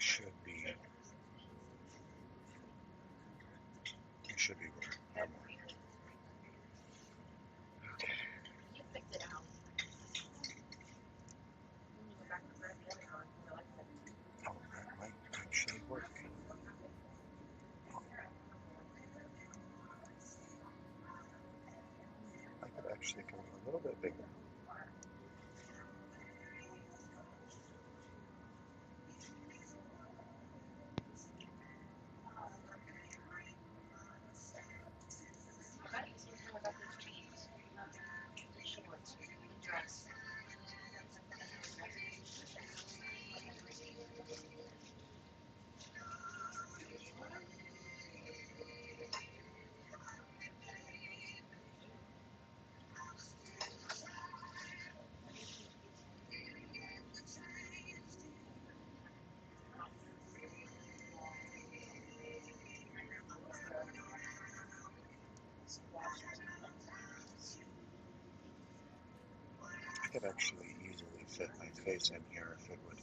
should be. It should be more. Okay. Oh, that might actually work. I could actually go a little bit bigger. I could actually easily fit my face in here if it would.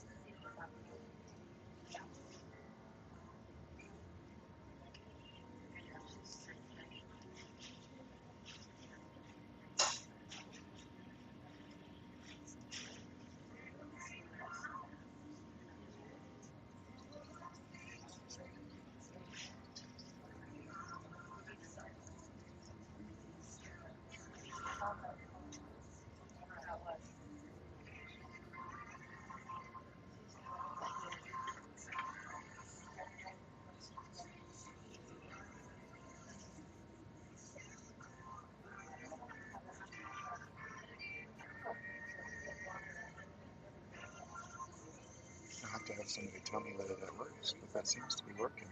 I'll have to have somebody tell me whether that works, but that seems to be working.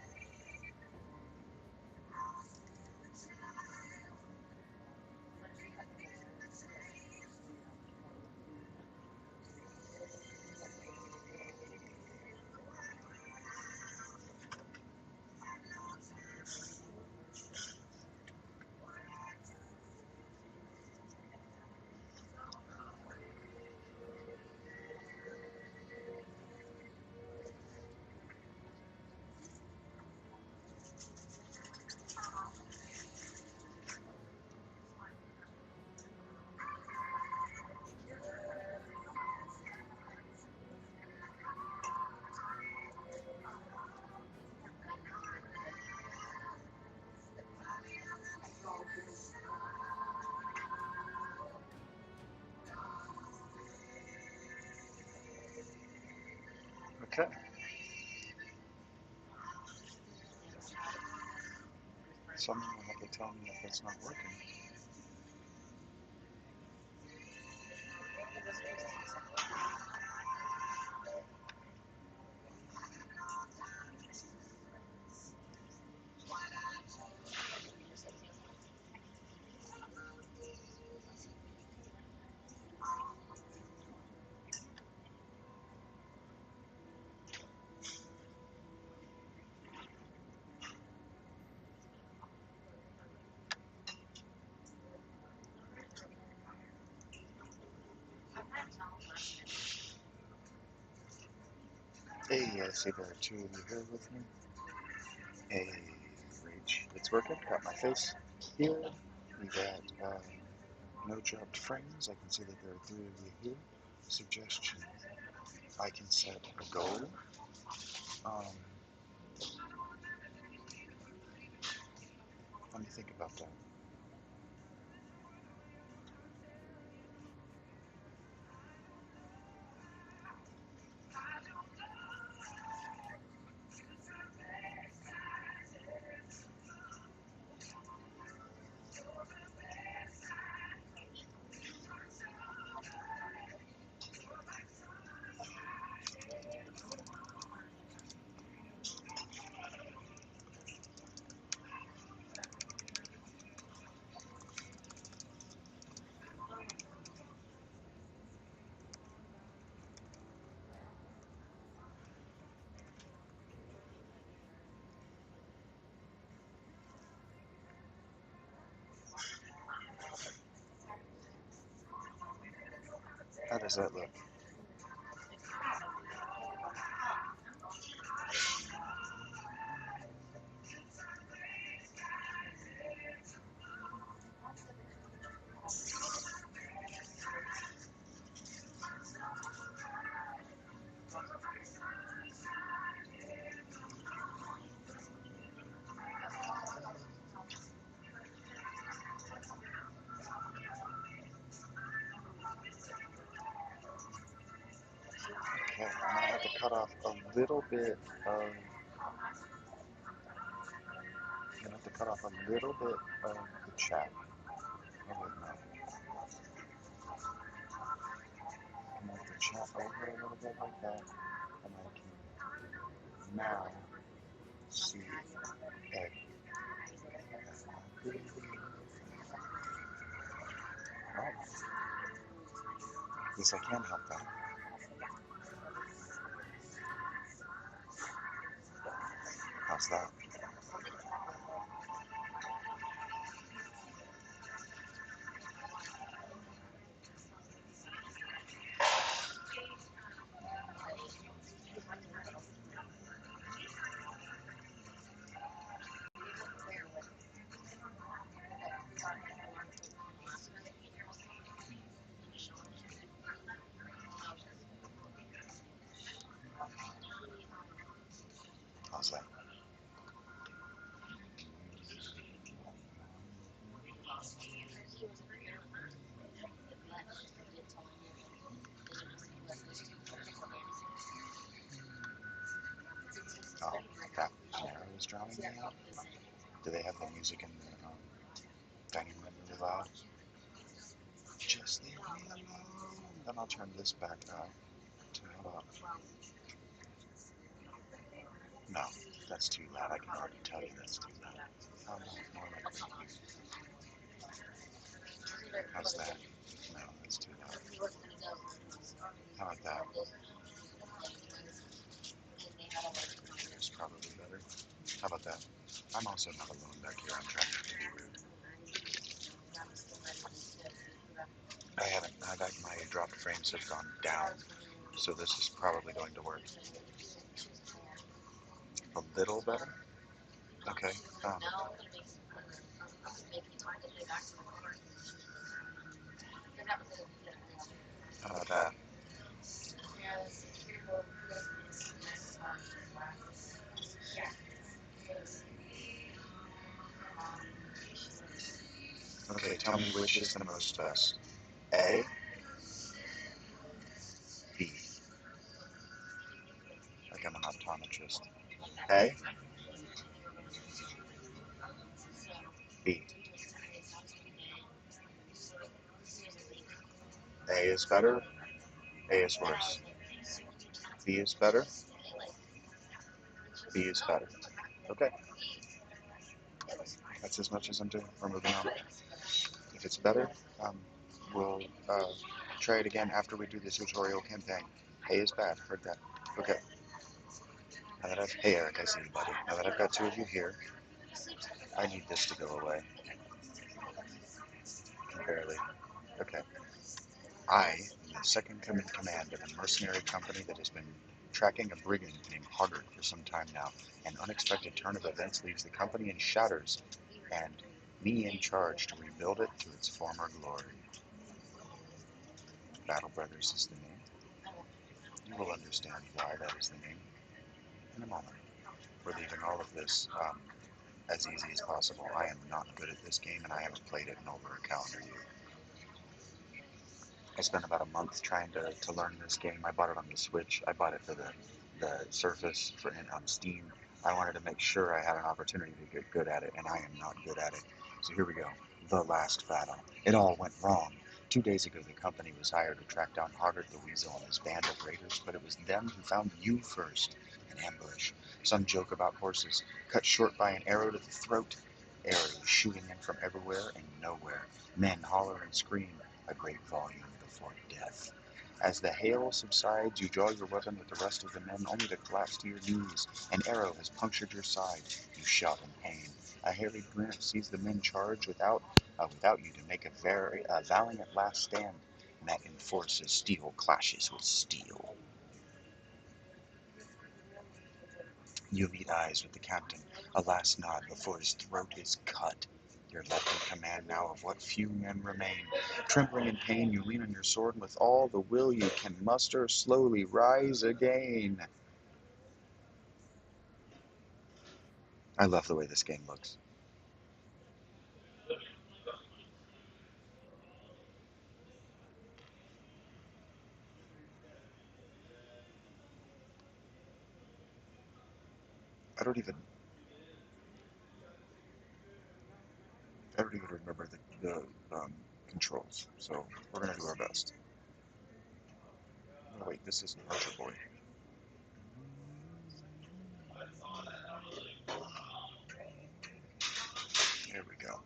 Okay. Someone will have to tell me if it's not working. Hey, I see there are two of you here with me. Hey, Rach, it's working. Got my face here. We got no dropped frames. I can see that there are three of you here. Suggestion: I can set a goal. Um, let me think about that. How does that look? Okay, I'm gonna have to cut off a little bit of. I'm gonna have to cut off a little bit of the chat. Oh wait, no. I can move the chat over a little bit like that, and I can now see everything. Right. Yes, I can help that. How's that? How's that? Oh, that Panera is drowning me out. Do they have the music in the dining room really loud? Just leave me alone. Then I'll turn this back up. How about? No, that's too loud. I can already tell you that's too loud. How about more like right here? How's that? No, that's too loud. How about that? It's probably better. How about that? I'm also not alone back here. I'm trying not to be rude. I haven't. My dropped frames have gone down, so this is probably going to work a little better. Okay. Um, how about that? Okay, tell me which is the most best. A, B, like I'm an optometrist. A, B. A is better, A is worse. B is better, B is better. Okay, that's as much as I'm doing. We're moving on. If it's better, um, we'll try it again after we do the tutorial campaign. A is bad, heard that. Okay, now that I've, hey Eric, I see you, buddy. Now that I've got two of you here, I need this to go away. Barely. Okay. I am the second in command of a mercenary company that has been tracking a brigand named Hoggart for some time now. An unexpected turn of events leaves the company in shatters, and me in charge to rebuild it to its former glory. Battle Brothers is the name. You will understand why that is the name in a moment. We're leaving all of this as easy as possible. I am not good at this game, and I haven't played it in over a calendar year. I spent about a month trying to learn this game. I bought it on the Switch. I bought it for the Surface on Steam. I wanted to make sure I had an opportunity to get good at it, and I am not good at it. So here we go. The last battle. It all went wrong. 2 days ago, the company was hired to track down Hoggart the Weasel and his band of raiders, but it was them who found you first. An ambush. Some joke about horses, cut short by an arrow to the throat. Arrows shooting in from everywhere and nowhere. Men holler and scream, a great volume before death. As the hail subsides, you draw your weapon with the rest of the men, only to collapse to your knees. An arrow has punctured your side. You shout in pain. A harried Grant sees the men charge without you to make a valiant last stand. Met in forces, steel clashes with steel. You meet eyes with the captain, a last nod before his throat is cut. You're left in command now of what few men remain. Trembling in pain, you lean on your sword and with all the will you can muster, slowly rise again. I love the way this game looks. I don't even I don't even remember the controls. So we're gonna do our best. Oh wait, this isn't Ultra Boy. There we go.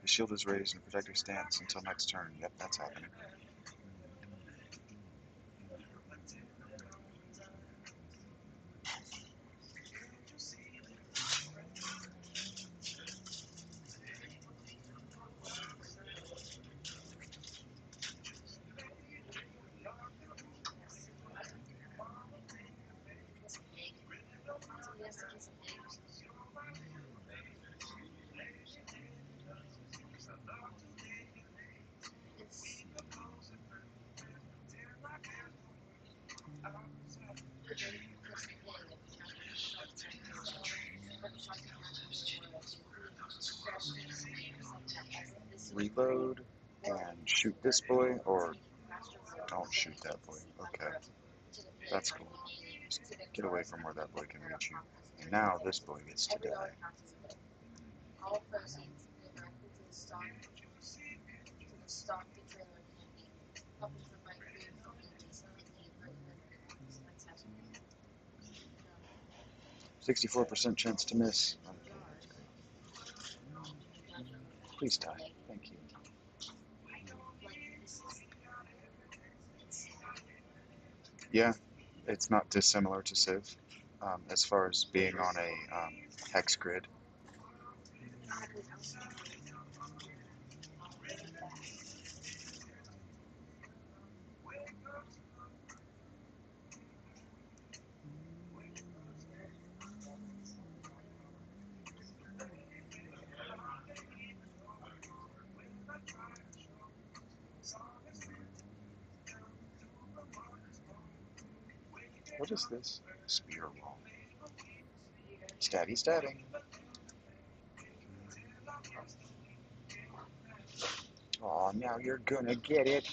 The shield is raised in a protective stance until next turn. Yep, that's happening. Reload and shoot this boy, or don't shoot that boy. Okay, that's cool. Just get away from where that boy can reach you. And now this boy gets to die. 64% chance to miss. Okay, that's great. Please die. Thank you. Yeah, it's not dissimilar to Civ as far as being on a hex grid. What is this? Spear wall. Stabby stabbing. Oh, now you're gonna get it.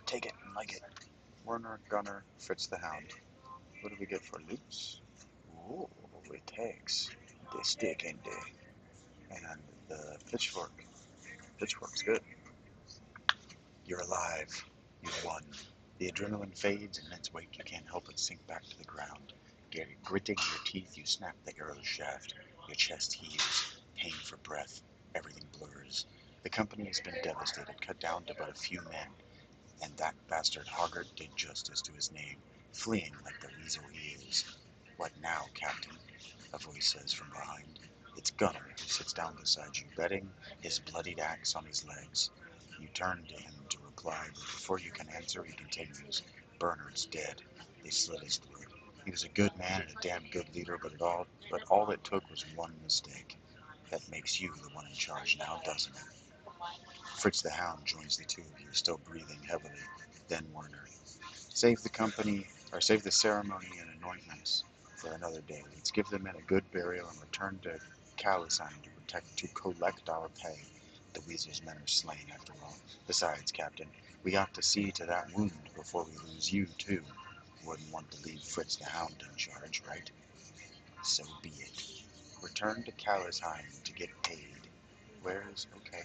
Take it and like it. Werner, Gunner, Fritz the Hound. What do we get for loops? Ooh, it takes the stick and the pitchfork. Pitchfork's good. You're alive. You won. The adrenaline fades, and its weight you can't help but sink back to the ground. Gritting your teeth, you snap the arrow's shaft. Your chest heaves. Pain for breath. Everything blurs. The company has been devastated, cut down to but a few men. And that bastard Hoggart did justice to his name, fleeing like the weasel he is. What now, Captain? A voice says from behind. It's Gunner who sits down beside you, betting his bloodied axe on his legs. You turn to him to reply, but before you can answer, he continues. Bernard's dead. They slit his throat. He was a good man and a damn good leader, but all it took was one mistake. That makes you the one in charge now, doesn't it? Fritz the Hound joins the two of you, still breathing heavily. Then Werner. Save the company, or save the ceremony and anointments for another day. Let's give the men a good burial and return to Calisine to collect our pay. The Weasel's men are slain, after all. Besides, Captain, we got to see to that wound before we lose you, too. Wouldn't want to leave Fritz the Hound in charge, right? So be it. Return to Calisine to get paid. Where's... okay,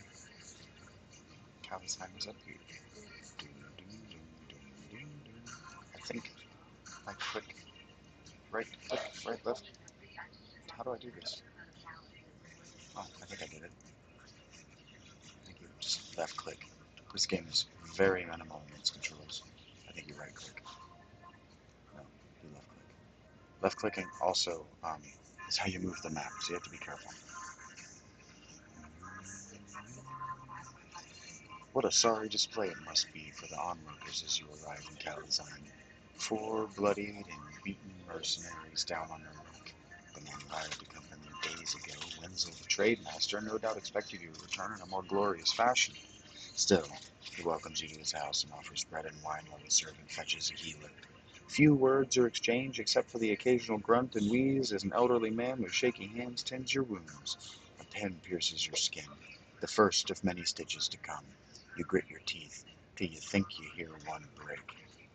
Calisine is up here. I think I click right click, right left. How do I do this? Oh, I think I did it. I think you just left click. This game is very minimal in its controls. I think you right click. No, you left click. Left clicking also is how you move the map, so you have to be careful. What a sorry display it must be for the onlookers as you arrive in Calazine. 4 bloodied and beaten mercenaries down on their luck. The man who hired the company days ago, Wenzel the trade master, no doubt expected you to return in a more glorious fashion. Still, he welcomes you to his house and offers bread and wine while the servant fetches a healer. Few words are exchanged except for the occasional grunt and wheeze as an elderly man with shaky hands tends your wounds. A pen pierces your skin, the first of many stitches to come. You grit your teeth till you think you hear one break.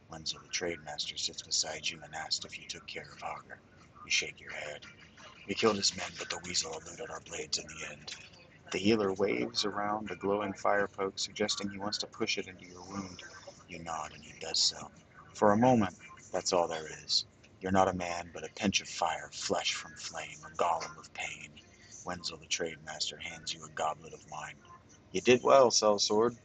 Wenzel, the trade master, sits beside you and asks if you took care of Hager. You shake your head. We killed his men, but the weasel eluded our blades in the end. The healer waves around a glowing fire poke, suggesting he wants to push it into your wound. You nod, and he does so. For a moment, that's all there is. You're not a man, but a pinch of fire, flesh from flame, a golem of pain. Wenzel, the trade master, hands you a goblet of wine. You did well, sellsword.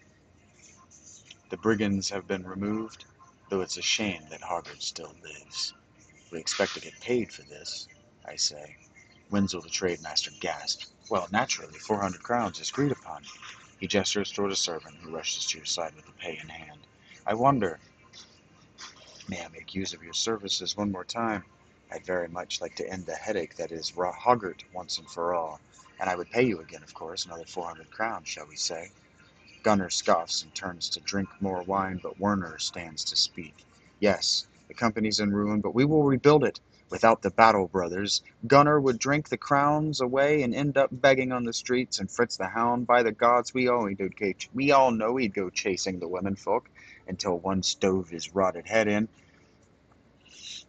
The brigands have been removed, though it's a shame that Hoggard still lives. We expect to get paid for this, I say. Wenzel, the trade master, gasped. Well, naturally, 400 crowns is agreed upon. He gestures toward a servant who rushes to your side with the pay in hand. I wonder, may I make use of your services one more time? I'd very much like to end the headache that is Hoggart once and for all. And I would pay you again, of course, another 400 crowns, shall we say? Gunnar scoffs and turns to drink more wine, but Werner stands to speak. Yes, the company's in ruin, but we will rebuild it. Without the Battle Brothers, Gunnar would drink the crowns away and end up begging on the streets, and Fritz the Hound, by the gods, we all know he'd go chasing the women folk until one stove his rotted head in.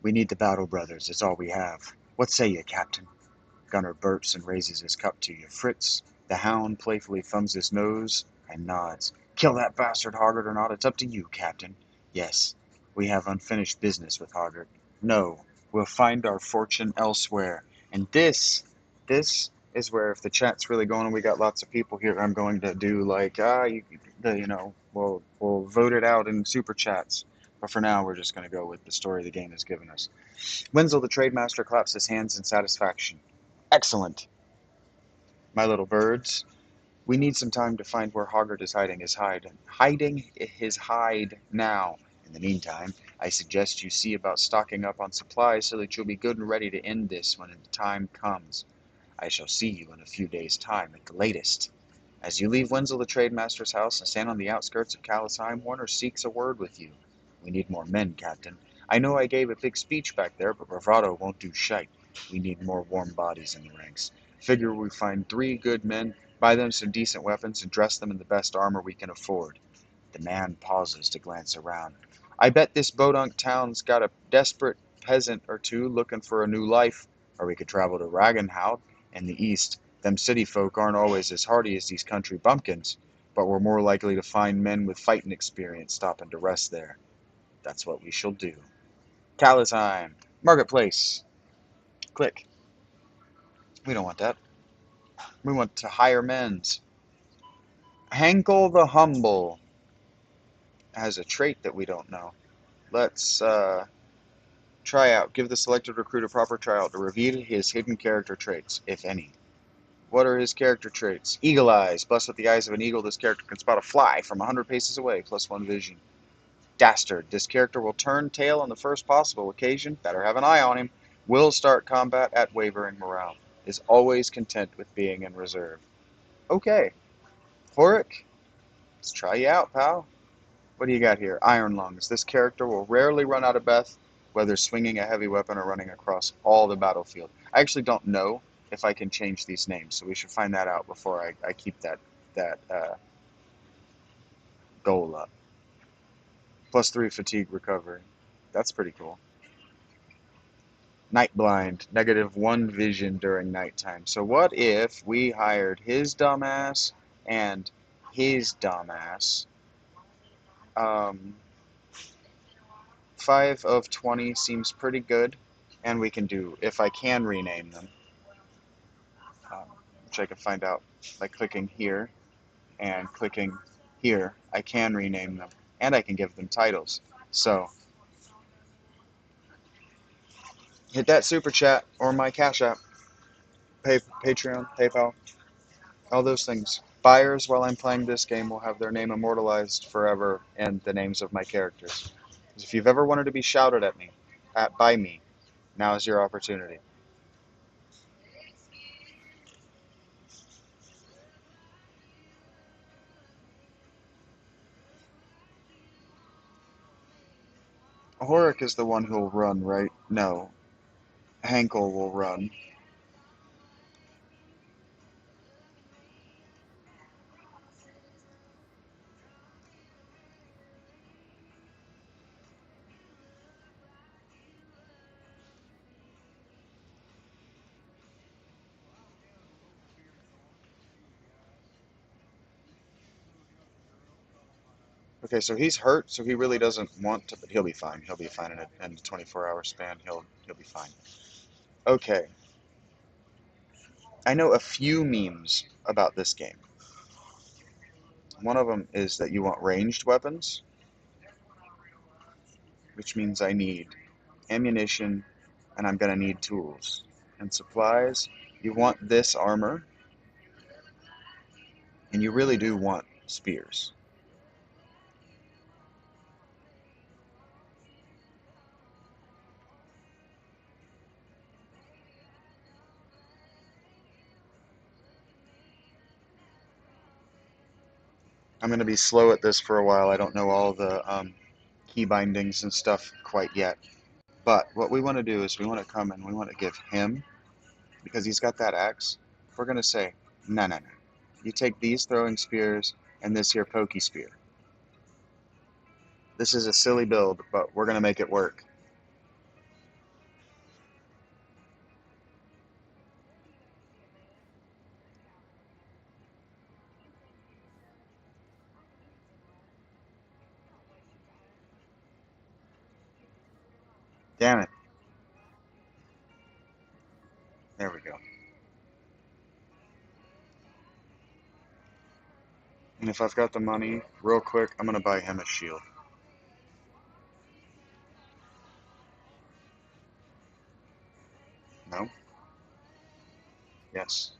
We need the Battle Brothers, it's all we have. What say you, Captain? Gunnar burps and raises his cup to you. Fritz, the Hound, playfully thumbs his nose and nods. Kill that bastard, Hoggart, or not, it's up to you, Captain. Yes, we have unfinished business with Hoggart. No, we'll find our fortune elsewhere. And this is where, if the chat's really going and we got lots of people here, I'm going to do like, we'll vote it out in super chats. But for now, we're just going to go with the story the game has given us. Wenzel, the trade master, claps his hands in satisfaction. Excellent, my little birds. We need some time to find where Hoggart is hiding his hide now. In the meantime, I suggest you see about stocking up on supplies so that you'll be good and ready to end this when the time comes. I shall see you in a few days' time at the latest. As you leave Wenzel the Trademaster's house and stand on the outskirts of Kalisheim, Warner seeks a word with you. We need more men, Captain. I know I gave a big speech back there, but bravado won't do shite. We need more warm bodies in the ranks. Figure we find 3 good men, buy them some decent weapons, and dress them in the best armor we can afford. The man pauses to glance around. I bet this Bodunk town's got a desperate peasant or two looking for a new life. Or we could travel to Ragenhout in the east. Them city folk aren't always as hardy as these country bumpkins, but we're more likely to find men with fighting experience stopping to rest there. That's what we shall do. Kalisheim, Marketplace. Click. We don't want that. We want to hire men's. Hankel the Humble has a trait that we don't know. Let's try out. Give the selected recruit a proper tryout to review his hidden character traits, if any. What are his character traits? Eagle eyes. Blessed with the eyes of an eagle, this character can spot a fly from 100 paces away, +1 vision. Dastard. This character will turn tail on the first possible occasion. Better have an eye on him. Will start combat at wavering morale. Is always content with being in reserve. Okay. Horik, let's try you out, pal. What do you got here? Iron Lungs. This character will rarely run out of breath, whether swinging a heavy weapon or running across all the battlefield. I actually don't know if I can change these names, so we should find that out before I keep that goal up. +3 fatigue recovery. That's pretty cool. Night blind, -1 vision during nighttime. So what if we hired his dumbass and his dumbass? Um, 5 of 20 seems pretty good. And we can do, if I can rename them, which I can find out by clicking here and clicking here, I can rename them. And I can give them titles. So, hit that super chat or my Cash App, Patreon, PayPal, all those things. Buyers, while I'm playing this game, will have their name immortalized forever and the names of my characters. Because if you've ever wanted to be shouted at me, by me, now is your opportunity. Horik is the one who'll run, right? No, Hankel will run. Okay, so he's hurt, so he really doesn't want to, but he'll be fine. He'll be fine in a 24-hour span. He'll be fine. Okay, I know a few memes about this game. One of them is that you want ranged weapons, which means I need ammunition, and I'm gonna need tools. And supplies, you want this armor, and you really do want spears. I'm gonna be slow at this for a while. I don't know all the key bindings and stuff quite yet. But what we want to do is we want to come and we want to give him, because he's got that axe, we're going to say, no, no, no. You take these throwing spears and this here pokey spear. This is a silly build, but we're going to make it work. Damn it. There we go. And if I've got the money, real quick, I'm going to buy him a shield. No? Yes.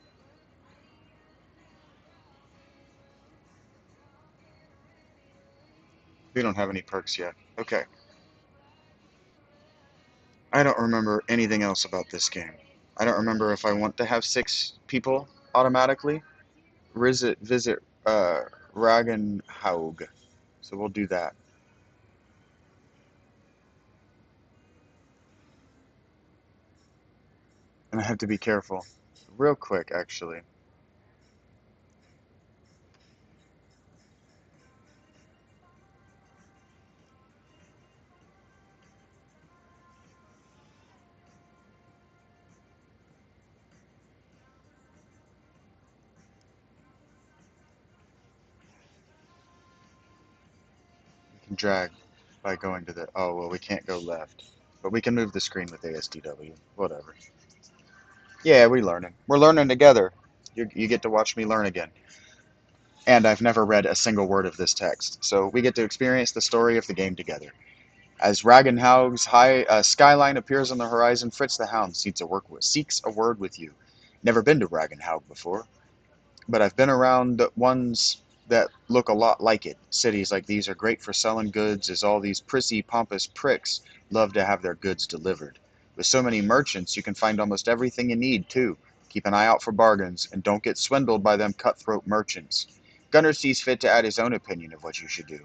We don't have any perks yet. Okay. I don't remember anything else about this game. I don't remember if I want to have 6 people automatically. Visit Ragenhaug. So we'll do that. And I have to be careful. Real quick, actually. We can drag by going to the... Oh, well, we can't go left. But we can move the screen with ASDW. Whatever. Yeah, we're learning. We're learning together. You get to watch me learn again. And I've never read a single word of this text. So we get to experience the story of the game together. As Ragenhaug's high skyline appears on the horizon, Fritz the Hound seeks a word with you. Never been to Ragenhaug before, but I've been around ones that look a lot like it. Cities like these are great for selling goods, as all these prissy, pompous pricks love to have their goods delivered. With so many merchants, you can find almost everything you need, too. Keep an eye out for bargains, and don't get swindled by them cutthroat merchants. Gunner sees fit to add his own opinion of what you should do.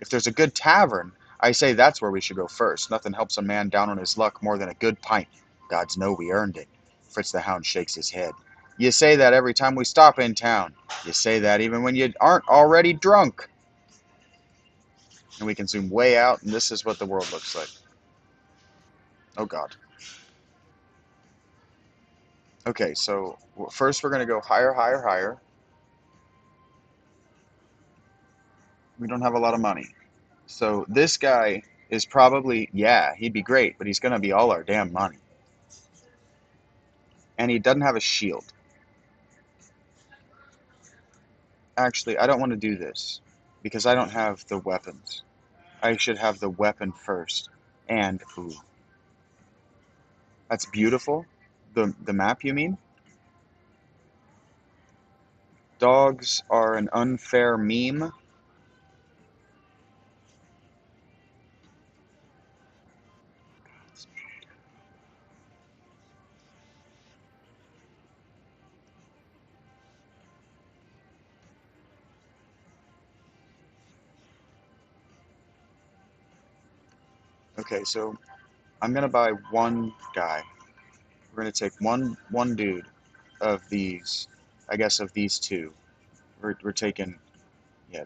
If there's a good tavern, I say that's where we should go first. Nothing helps a man down on his luck more than a good pint. Gods know we earned it. Fritz the Hound shakes his head. You say that every time we stop in town. You say that even when you aren't already drunk. And we can zoom way out, and this is what the world looks like. Oh, God. Okay, so first we're going to go higher, higher, higher. We don't have a lot of money. So this guy is probably, yeah, he'd be great, but he's going to be all our damn money. And he doesn't have a shield. Actually, I don't want to do this because I don't have the weapons. I should have the weapon first. And, ooh, that's beautiful. The map, you mean? Dogs are an unfair meme. Okay, so I'm gonna buy one guy. We're gonna take one dude of these. I guess of these two. We're taking, yeah.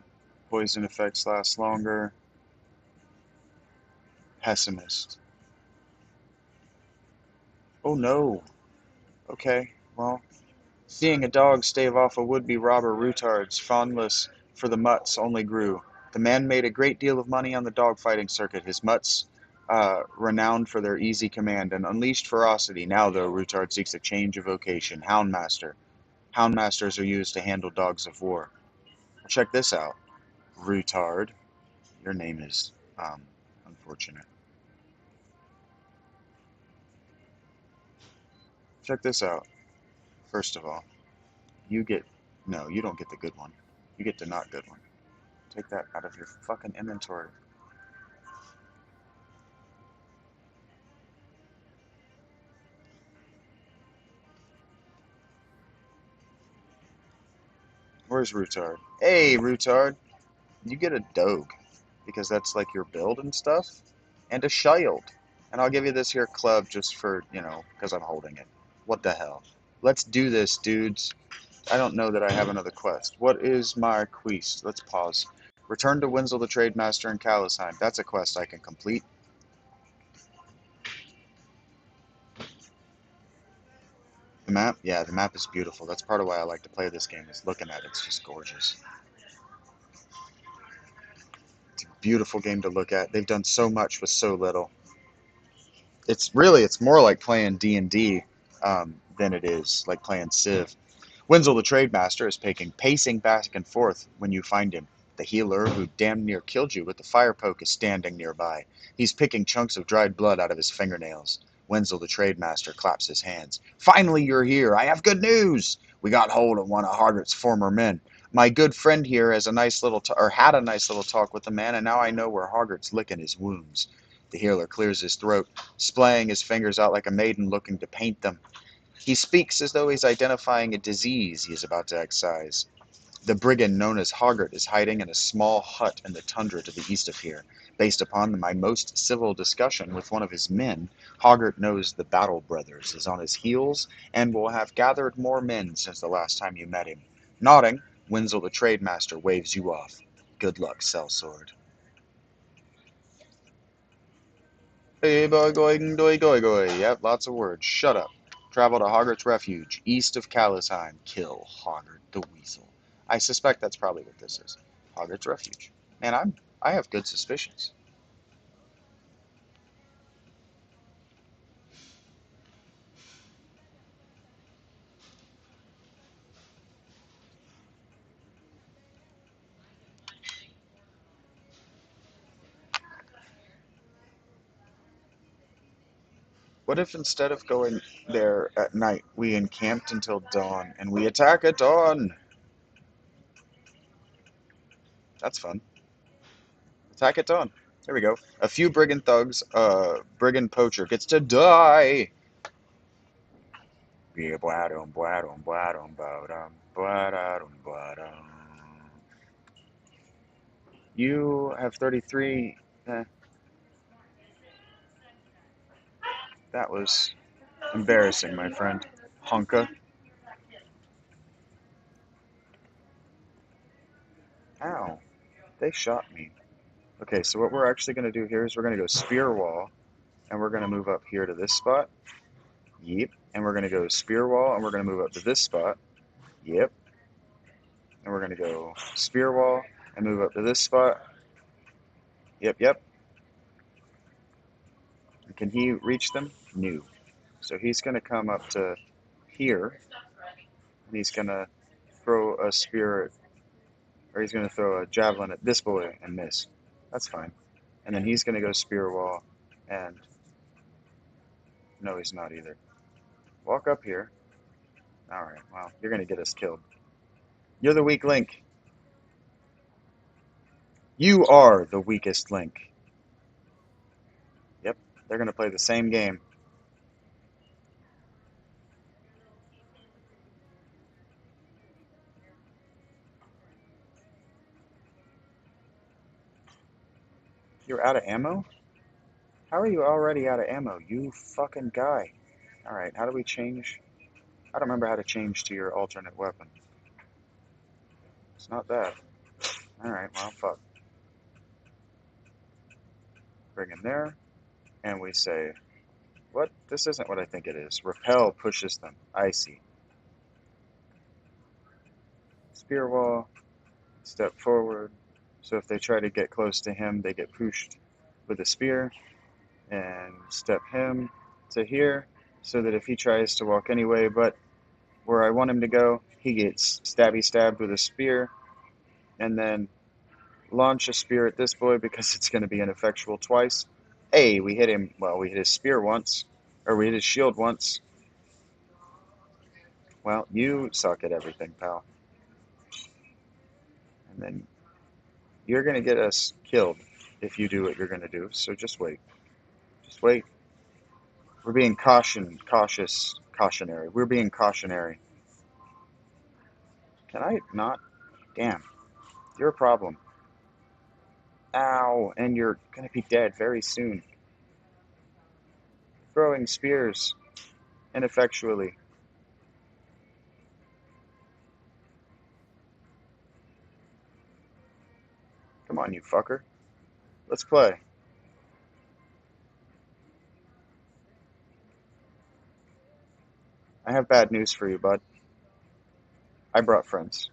Poison effects last longer. Pessimist. Oh no. Okay. Well, seeing a dog stave off a would-be robber Routard's fondness for the mutts only grew. The man made a great deal of money on the dog-fighting circuit, his mutts renowned for their easy command and unleashed ferocity. Now, though, Routard seeks a change of vocation. Houndmaster. Houndmasters are used to handle dogs of war. Well, check this out, Routard. Your name is unfortunate. Check this out. First of all, you get no, you don't get the good one. You get the not good one. Take that out of your fucking inventory. Where's Routard? Hey, Routard, you get a Doge because that's like your build and stuff, and a Shield. And I'll give you this here club just for, because I'm holding it. What the hell? Let's do this, dudes. I don't know that I have another quest. What is my quest? Let's pause. Return to Wenzel the Trade Master in Kalisheim. That's a quest I can complete. The map? Yeah, the map is beautiful. That's part of why I like to play this game, is looking at it. It's just gorgeous. It's a beautiful game to look at. They've done so much with so little. It's more like playing D&D than it is like playing Civ. Wenzel the Trade Master is pacing back and forth when you find him. The healer who damn near killed you with the fire poke is standing nearby. He's picking chunks of dried blood out of his fingernails. Wenzel the Trade Master claps his hands. Finally, you're here. I have good news. We got hold of one of Hargert's former men. My good friend here has had a nice little talk with the man, and now I know where Hargert's licking his wounds. The healer clears his throat, splaying his fingers out like a maiden looking to paint them. He speaks as though he's identifying a disease he is about to excise. The brigand known as Hoggart is hiding in a small hut in the tundra to the east of here. Based upon my most civil discussion with one of his men, Hoggart knows the Battle Brothers is on his heels and will have gathered more men since the last time you met him. Nodding, Wenzel the Trade Master waves you off. Good luck, Sellsword. Hey, boy, going, doy, goy, goy. Yep, lots of words. Shut up. Travel to Hoggart's Refuge, east of Kalisheim. Kill Hoggart the Weasel. I suspect that's probably what this is. Hoggart's Refuge. Man, I have good suspicions. What if instead of going there at night, we encamped until dawn and we attack at dawn? That's fun. Attack at dawn. There we go. A few brigand thugs, brigand poacher gets to die. You have 33. Eh, that was embarrassing, my friend. Honka. Ow. They shot me. Okay, so what we're actually going to do here is we're going to go spear wall, and we're going to move up here to this spot. Yep. And we're going to go spear wall, and we're going to move up to this spot. Yep. And we're going to go spear wall, and move up to this spot. Yep, yep. And can he reach them? No. So he's going to come up to here, and he's going to throw a spear, or he's going to throw a javelin at this boy and miss. That's fine. And then he's going to go spear wall, and no, he's not either. Walk up here. All right, well, you're going to get us killed. You're the weak link. You are the weakest link. Yep, they're going to play the same game. You're out of ammo? How are you already out of ammo? You fucking guy. Alright, how do we change? I don't remember how to change to your alternate weapon. It's not that. Alright, well, fuck. Bring him there, and we say, what? This isn't what I think it is. Repel pushes them. I see. Spear wall, step forward. So if they try to get close to him, they get pushed with a spear. And step him to here, so that if he tries to walk anyway but where I want him to go, he gets stabbed with a spear. And then launch a spear at this boy because it's going to be ineffectual twice. Hey, we hit him. Well, we hit his spear once, or we hit his shield once. Well, you suck at everything, pal. And then you're going to get us killed if you do what you're going to do. So just wait. Just wait. We're being cautionary. We're being cautionary. Can I not? Damn. You're a problem. Ow. And you're going to be dead very soon. Throwing spears ineffectually. Come on, you fucker. Let's play. I have bad news for you, bud. I brought friends.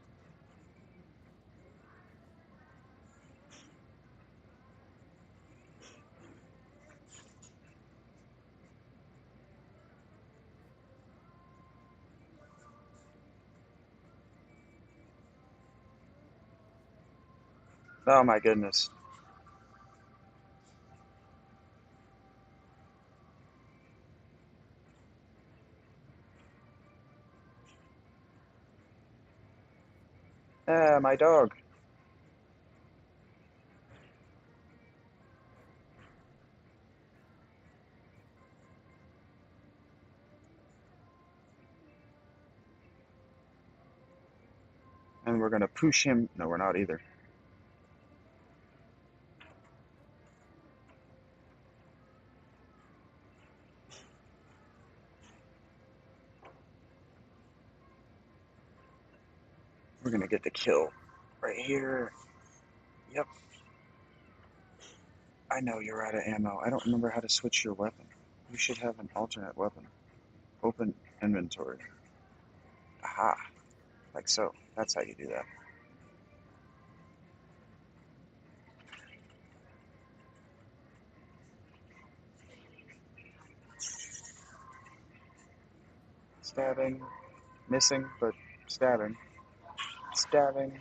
Oh my goodness. Ah, my dog. And we're gonna push him. No, we're not either. We're gonna get the kill. Right here. Yep. I know you're out of ammo. I don't remember how to switch your weapon. You should have an alternate weapon. Open inventory. Aha. Like so. That's how you do that. Stabbing. Missing, but stabbing. Stabbing.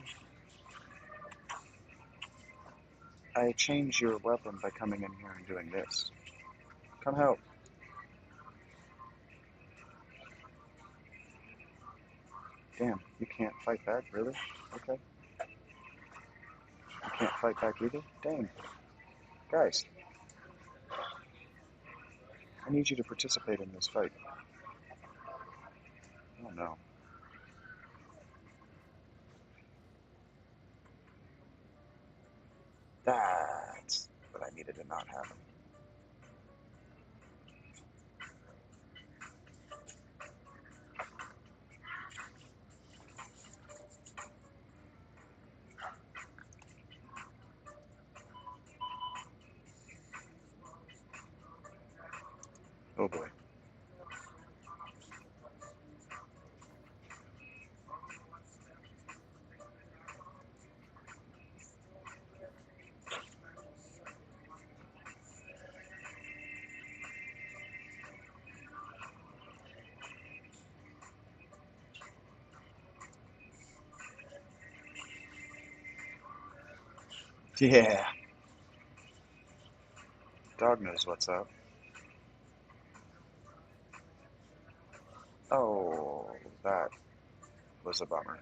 I change your weapon by coming in here and doing this. Come help. Damn, you can't fight back, really? Okay. You can't fight back either? Dang. Guys, I need you to participate in this fight. Oh no. That's what I needed to not happen. Oh boy. Yeah. Dog knows what's up. Oh, that was a bummer.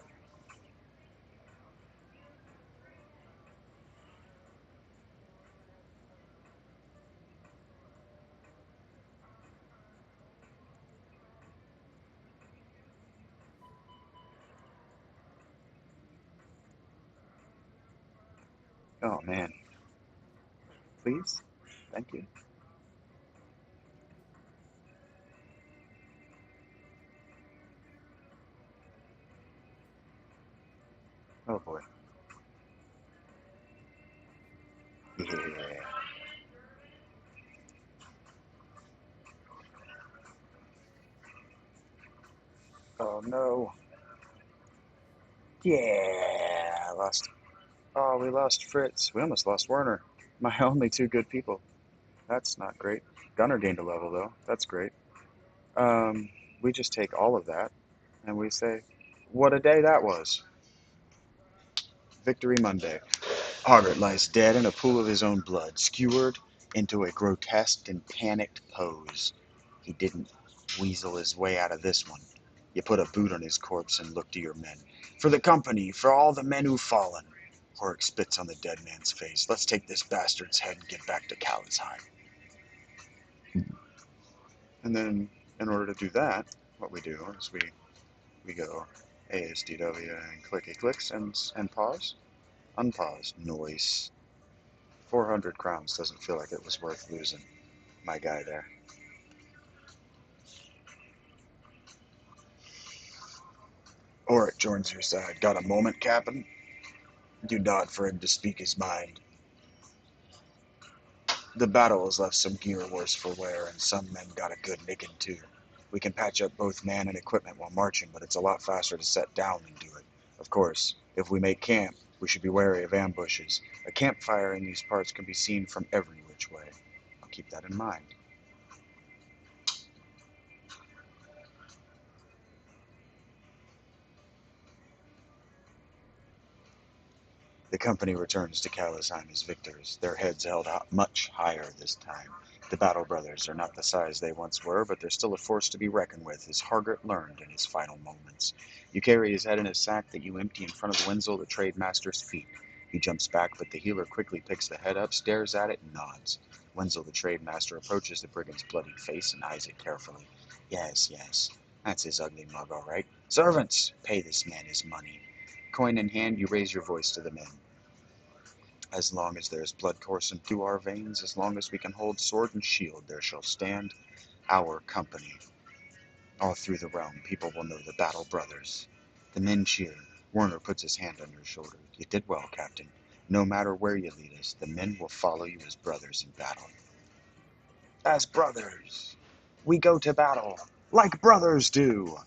Oh man. Please? Thank you. Oh no. Yeah, I lost. Oh, we lost Fritz. We almost lost Werner. My only two good people. That's not great. Gunner gained a level though. That's great. Um, we just take all of that and we say, what a day that was. Victory Monday. Hoggart lies dead in a pool of his own blood, skewered into a grotesque and panicked pose. He didn't weasel his way out of this one. You put a boot on his corpse and look to your men. For the company, for all the men who've fallen. Horrick spits on the dead man's face. Let's take this bastard's head and get back to Cowlitz. And then, in order to do that, what we do is we go ASDW and clicky clicks and pause. Unpause. Noise. 400 crowns doesn't feel like it was worth losing. My guy there. Oric joins your side. Got a moment, Captain? You nod for him to speak his mind. The battle has left some gear worse for wear, and some men got a good nicking too. We can patch up both man and equipment while marching, but it's a lot faster to set down than do it. Of course, if we make camp, we should be wary of ambushes. A campfire in these parts can be seen from every which way. I'll keep that in mind. The company returns to Kalisheim as victors, their heads held much higher this time. The Battle Brothers are not the size they once were, but they're still a force to be reckoned with, as Hargurt learned in his final moments. You carry his head in a sack that you empty in front of Wenzel, the trade master's feet. He jumps back, but the healer quickly picks the head up, stares at it, and nods. Wenzel, the trade master, approaches the brigand's bloodied face and eyes it carefully. Yes, yes, that's his ugly mug, all right. Servants, pay this man his money. Coin in hand, you raise your voice to the men. As long as there is blood coursing through our veins, as long as we can hold sword and shield, there shall stand our company. All through the realm, people will know the Battle Brothers. The men cheer. Werner puts his hand on your shoulder. You did well, Captain. No matter where you lead us, the men will follow you as brothers in battle. As brothers, we go to battle, like brothers do.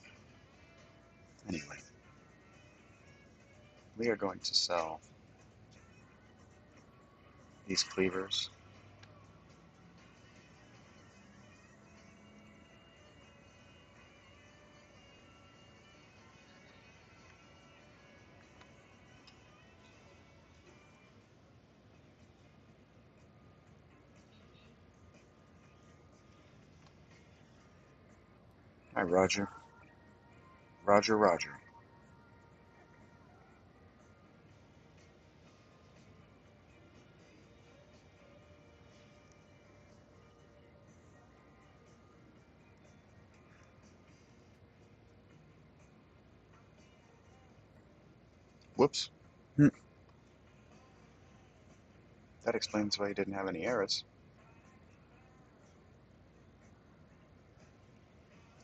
Anyway, we are going to sell these cleavers. Hi, Roger. Roger, Roger. Whoops. That explains why he didn't have any arrows.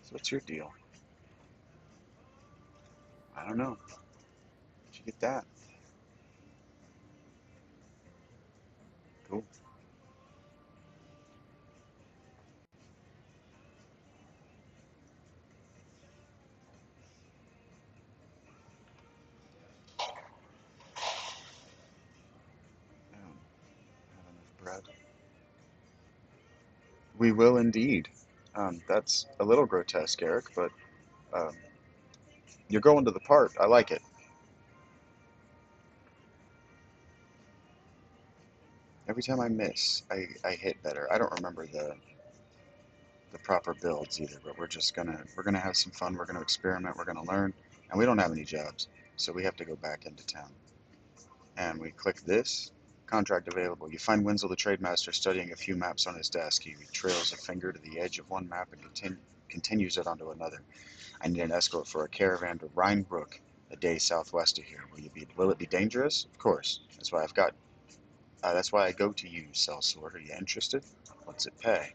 So what's your deal? I don't know. Did you get that? Cool. I don't have enough bread. We will indeed. That's a little grotesque, Eric, but um, you're going to the part. I like it. Every time I miss, I hit better. I don't remember the proper builds either, but we're gonna have some fun. We're gonna experiment. We're gonna learn, and we don't have any jobs, so we have to go back into town. And we click this. Contract available. You find Wenzel the trade master studying a few maps on his desk. He trails a finger to the edge of one map and continues it onto another. I need an escort for a caravan to Rhinebrook, a day southwest of here. Will it be dangerous? Of course. That's why I go to you, sellsword. Are you interested? What's it pay?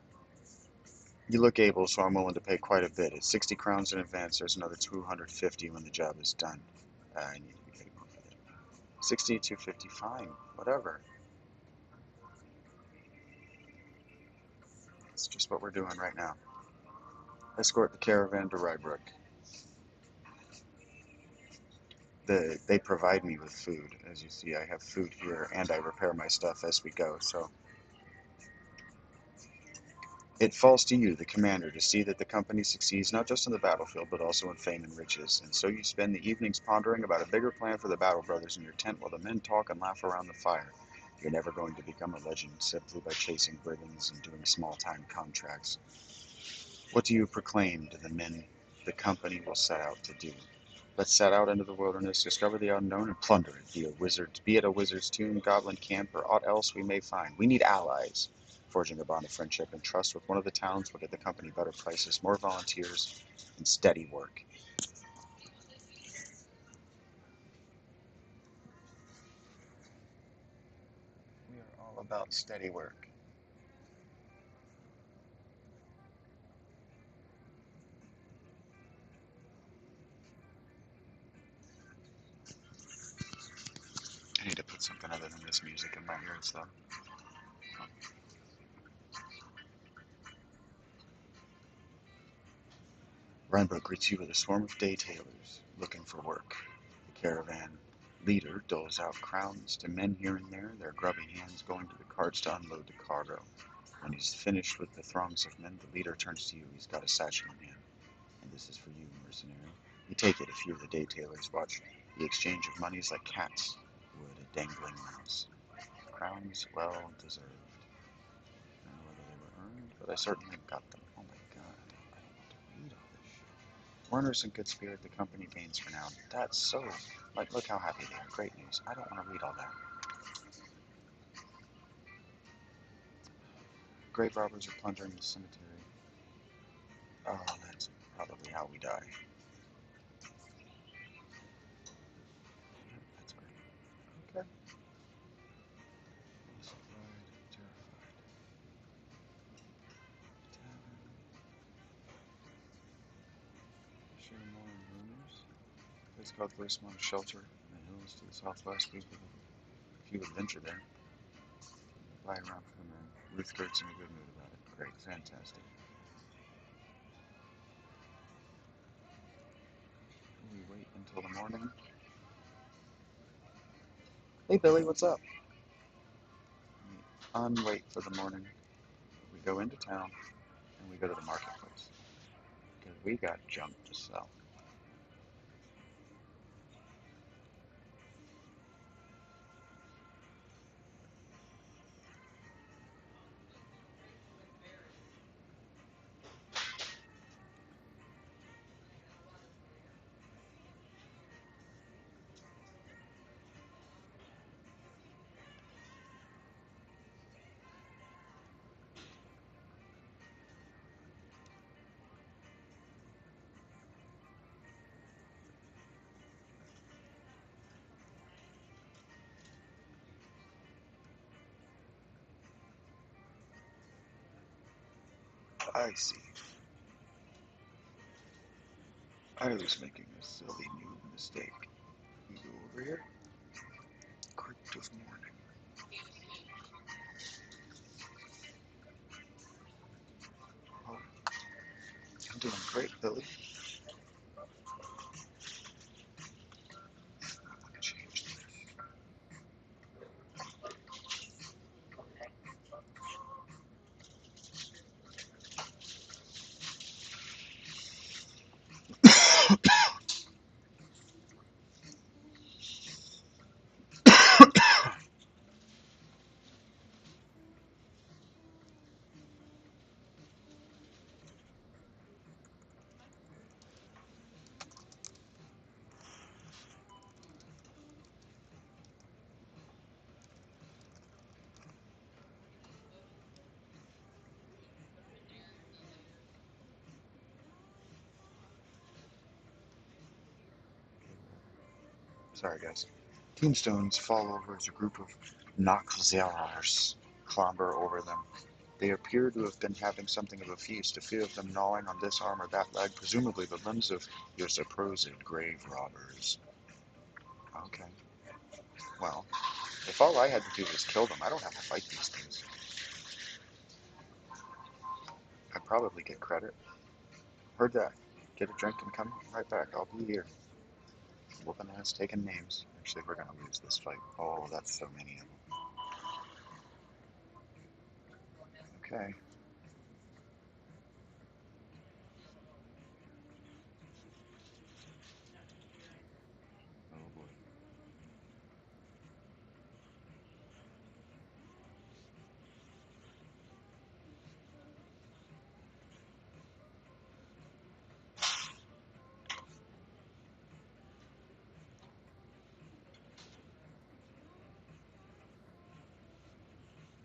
You look able, so I'm willing to pay quite a bit. It's 60 crowns in advance. There's another 250 when the job is done. I need to be paid more for that. 60, 250, fine. Whatever. It's just what we're doing right now. Escort the caravan to Rybrook. They provide me with food. As you see, I have food here, and I repair my stuff as we go. So it falls to you, the commander, to see that the company succeeds not just on the battlefield, but also in fame and riches. And so you spend the evenings pondering about a bigger plan for the Battle Brothers in your tent while the men talk and laugh around the fire. You're never going to become a legend simply by chasing brigands and doing small-time contracts. What do you proclaim to the men the company will set out to do? Let's set out into the wilderness, discover the unknown, and plunder it. Be it a wizard's tomb, goblin camp, or aught else we may find. We need allies. Forging a bond of friendship and trust with one of the towns will get the company better prices, more volunteers, and steady work. We are all about steady work. I need to put something other than this music in my ears, though. Reinbrook greets you with a swarm of day tailors looking for work. The caravan leader doles out crowns to men here and there, their grubby hands going to the carts to unload the cargo. When he's finished with the throngs of men, the leader turns to you. He's got a satchel in hand. And this is for you, mercenary. You take it if you're the day tailors. Watch the exchange of monies like cats would a dangling mouse. Crowns well deserved. I don't know whether they were earned, but I certainly got them. Oh my god, I don't want to read all this shit. Werner's in good spirit. The company gains for now. That's so. Like, look how happy they are. Great news. I don't want to read all that. Grave robbers are plundering the cemetery. Oh, that's probably how we die. That's great. Okay. Terrified. Share more rumors. Place called Gracemont Shelter in the hills to the southwest. If you would venture there, buy around for the men. Ruth Gert's in a good mood about it. Great, fantastic. We wait until the morning. Hey Billy, what's up? We unwait for the morning. We go into town and we go to the marketplace because we got junk to sell. I see. I was making a silly new mistake. You go over here. Crypt of Morning. Oh, I'm doing great, Billy. I want to change this. Sorry, guys. Tombstones fall over as a group of Noxzerars clamber over them. They appear to have been having something of a feast, a few of them gnawing on this arm or that leg, presumably the limbs of your supposed grave robbers. Okay, well, if all I had to do was kill them, I don't have to fight these things. I'd probably get credit. Heard that. Get a drink and come right back. I'll be here. Whooping ass, taking names. Actually, we're gonna lose this fight. Oh, that's so many of them. Okay. Oh boy.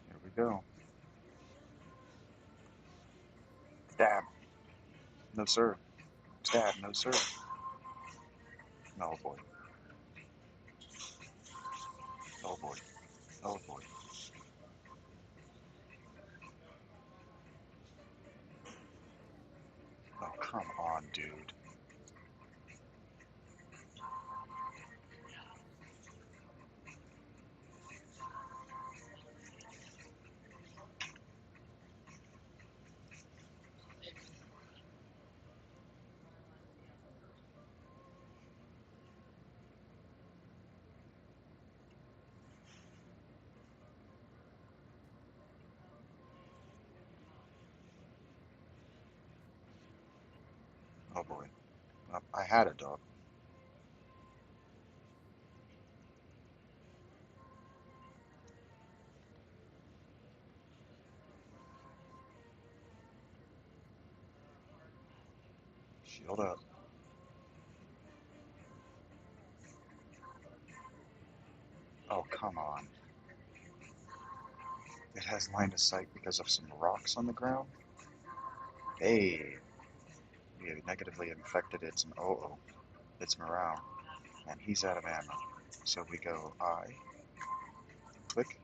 Here we go. Stab. No sir. Stab. No sir. Oh boy. Oh boy. Oh boy. Oh come on, dude. Oh boy. I had a dog. Shield up. Oh come on. It has line of sight because of some rocks on the ground. Hey, we have negatively infected its morale, and he's out of ammo. So we go I, click.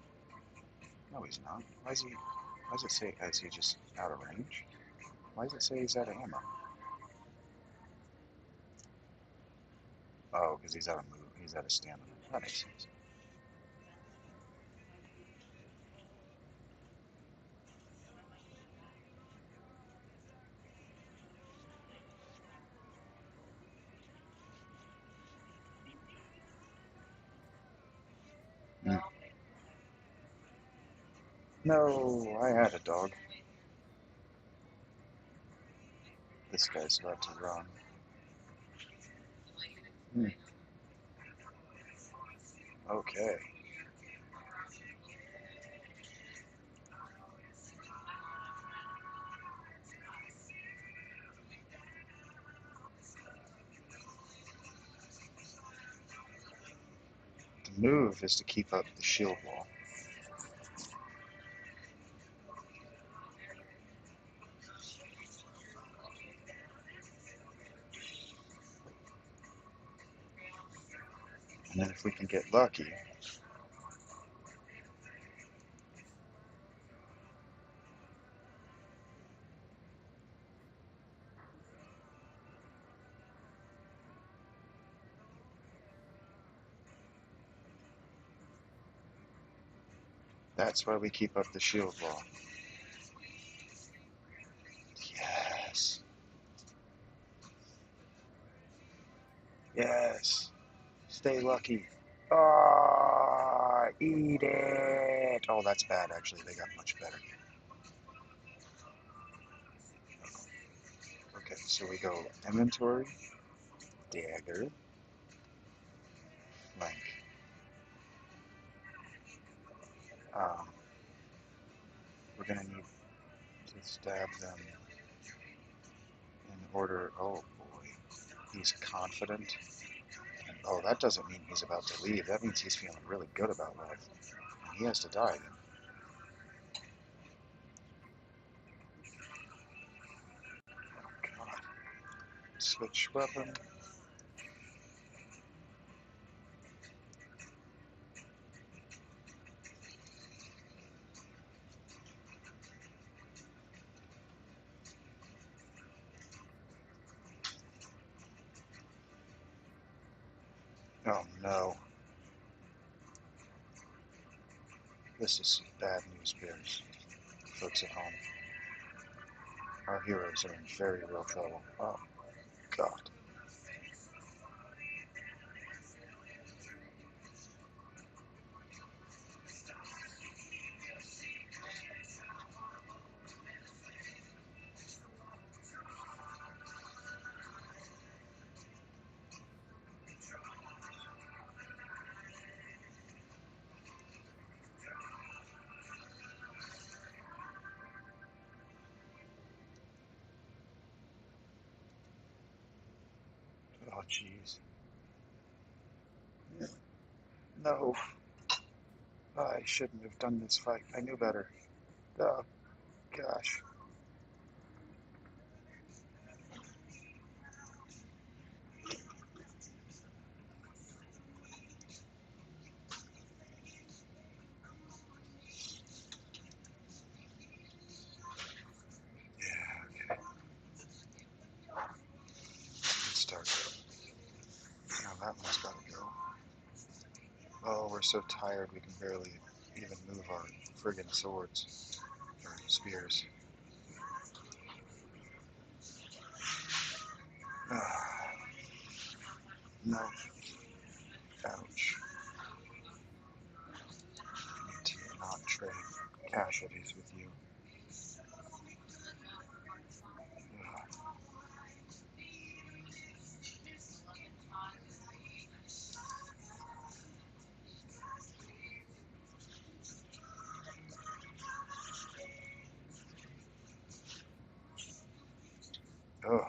No, he's not. Why is he? Why does it say? Is he just out of range? Why does it say he's out of ammo? Oh, because he's out of move. He's out of stamina. That makes sense. Mm. No, I had a dog. This guy's about to run. Mm. Okay. The move is to keep up the shield wall. And then if we can get lucky, that's why we keep up the shield wall. Yes. Yes. Stay lucky. Ah, eat it. Oh, that's bad, actually. They got much better. Okay, so we go inventory, dagger, flank. Um, we're gonna need to stab them in order. Oh boy, he's confident. Oh, that doesn't mean he's about to leave. That means he's feeling really good about life. And he has to die then. Oh God. Switch weapon. Oh no. This is bad news bears. Folks at home. Our heroes are in very real trouble. Oh God. Jeez. No. I shouldn't have done this fight. I knew better. Oh, gosh. Yeah, okay. Good start. Now that one's got to go. Oh, we're so tired we can barely even move our friggin' swords or spears. No. Ouch. Need to not trade casualties with you. Ugh.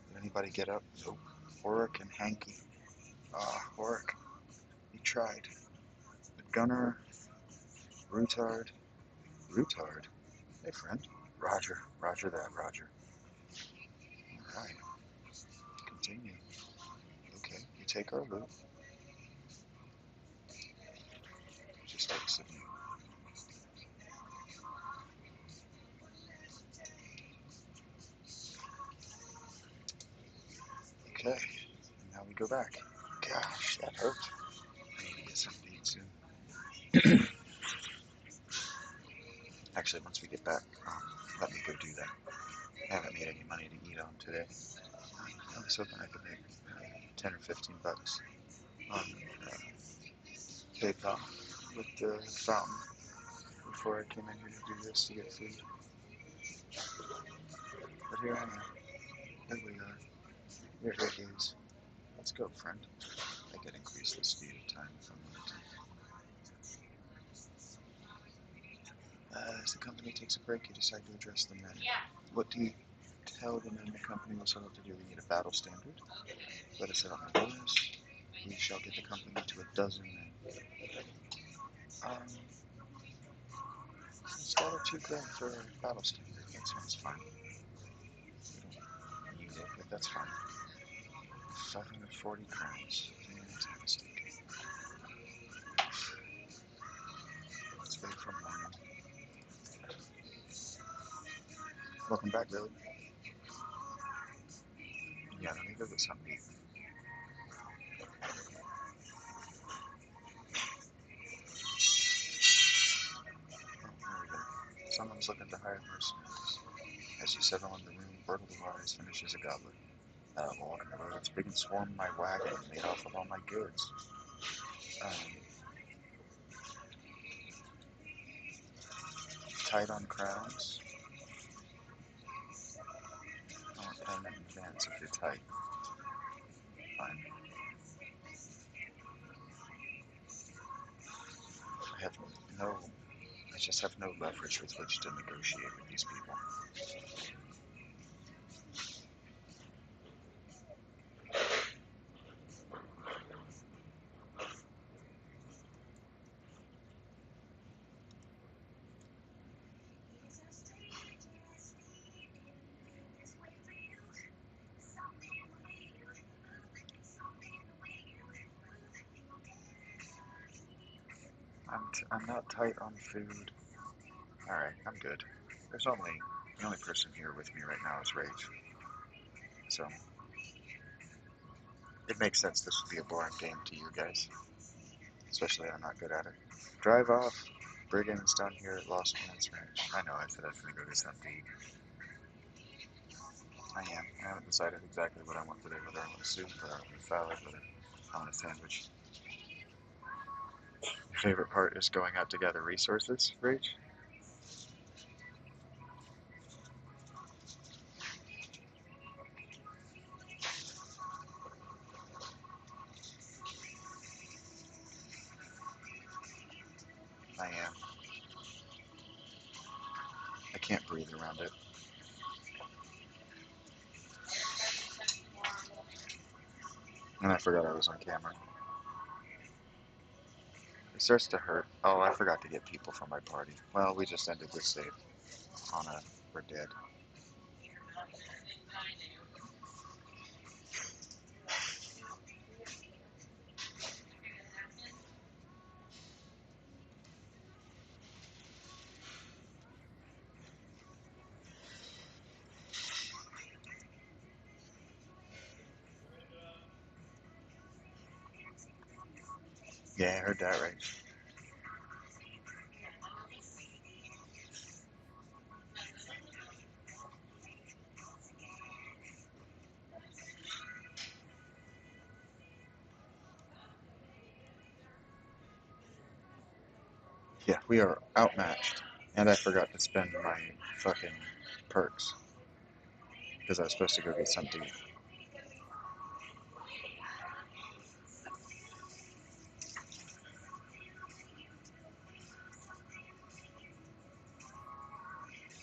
Did anybody get up? Nope. Oric and Hanky. Oric. He tried. The gunner. Rutard. Rutard? Hey, friend. Roger. Roger that, Roger. Alright. Continue. Okay, you take our loot. Just exit you. Okay. Now we go back. Gosh, that hurt. I need to get something to eat soon. Actually, once we get back, let me go do that. I haven't made any money to eat on today. I was hoping I could make 10 or 15 bucks on PayPal with the fountain before I came in here to do this to get food. But here I am. Here we are. Here it is. Let's go, friend. I could increase the speed of time if I wanted to. As the company takes a break, you decide to address the men. What do you tell the men the company will set out to do? We need a battle standard. Let us set out my bonus. We shall get the company to 12 men. Start at 2 grand for a battle standard. That sounds fine. You look at that's fine. 540 crowns. Fantastic. Let's wait for morning. Welcome back, Billy. Yeah, let me go get something to eat. Oh, there we go. Someone's looking to hire mercenaries. As you settle in the room, Bert of the Wise finishes a goblet. Walking the roads, big and swarm my wagon and made off with all my goods. Um, tight on crowns. I want payment in advance if you're tight. Fine. I have no, I just have no leverage with which to negotiate with these people. I'm not tight on food. Alright, I'm good. The only person here with me right now is Rage. So, it makes sense this would be a boring game to you guys. Especially I'm not good at it. Drive off. Brigands down here at Lost Man's Ranch. I know, I said I was going to go get something to eat. I am. I haven't decided exactly what I want today, whether I want a soup, whether I want a salad, whether I want a sandwich. Your favorite part is going out to gather resources, Rage? I am. I can't breathe around it. And I forgot I was on camera. It starts to hurt. Oh, I forgot to get people for my party. Well, we just ended this save on a we're dead. Yeah, I heard that right. Yeah, we are outmatched. And I forgot to spend my fucking perks because I was supposed to go get something to eat.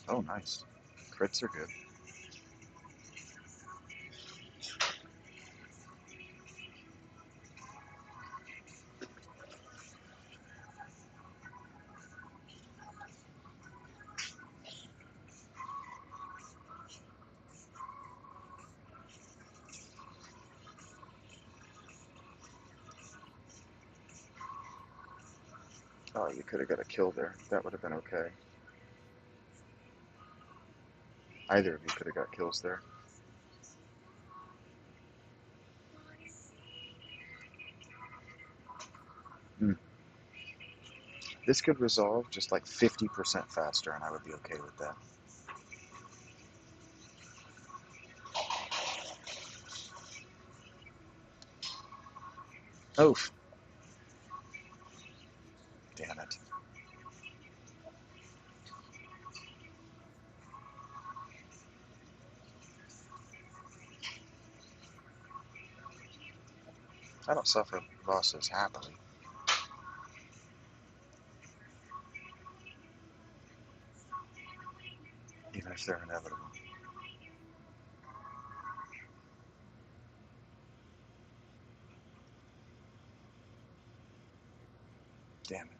Oh, nice. Crits are good. Oh, you could have got a kill there. That would have been okay. Either of you could have got kills there. Hmm. This could resolve just like 50% faster, and I would be okay with that. Oof. Damn it. I don't suffer losses happily, even if they're inevitable. Damn it.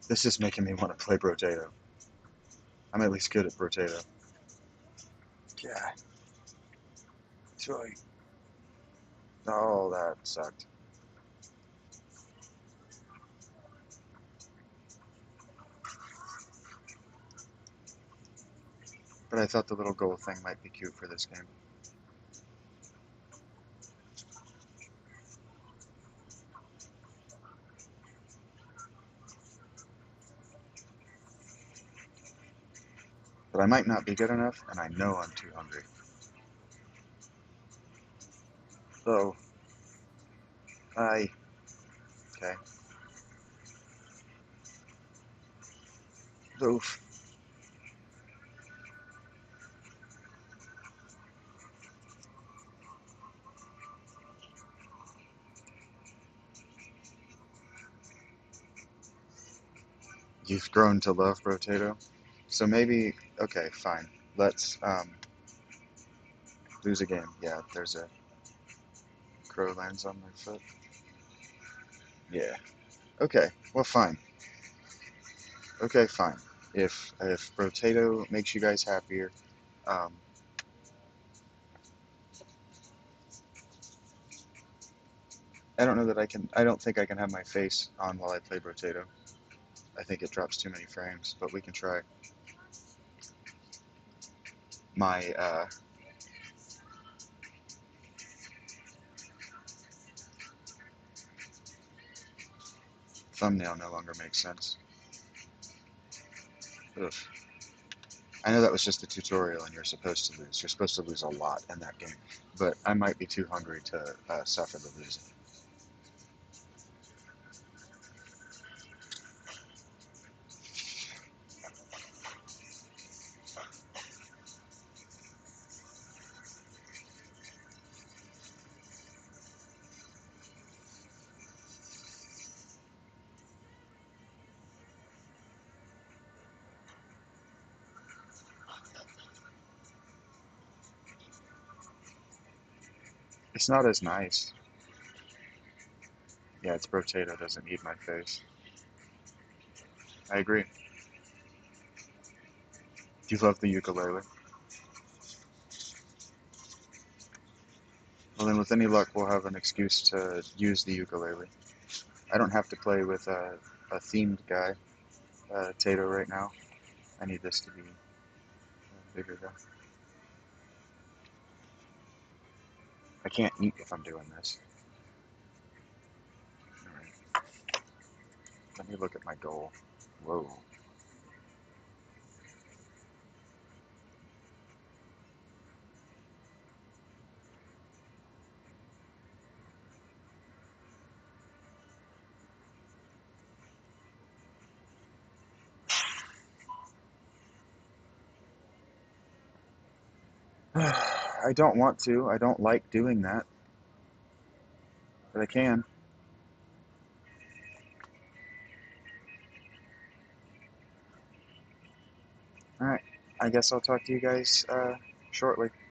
This is making me want to play Brotato. I'm at least good at Brotato. Yeah. Joy. Oh, that sucked. But I thought the little gold thing might be cute for this game. But I might not be good enough, and I know I'm too hungry. So, okay. Oof. You've grown to love Brotato? So maybe, okay, fine. Let's lose a game. Yeah, there's a crow lands on my foot. Yeah. Okay, well, fine. Okay, fine. If Brotato makes you guys happier, um, I don't know that I can. I don't think I can have my face on while I play Brotato. I think it drops too many frames, but we can try. My thumbnail no longer makes sense. Ugh. I know that was just a tutorial, and you're supposed to lose. You're supposed to lose a lot in that game, but I might be too hungry to suffer the losing. It's not as nice. Yeah, its potato doesn't need my face. I agree. Do you love the ukulele? Well, then with any luck, we'll have an excuse to use the ukulele. I don't have to play with a themed guy, Tato, right now. I need this to be bigger though. I can't eat if I'm doing this. Alright, let me look at my goal. Whoa. I don't want to. I don't like doing that, but I can. Alright, I guess I'll talk to you guys shortly.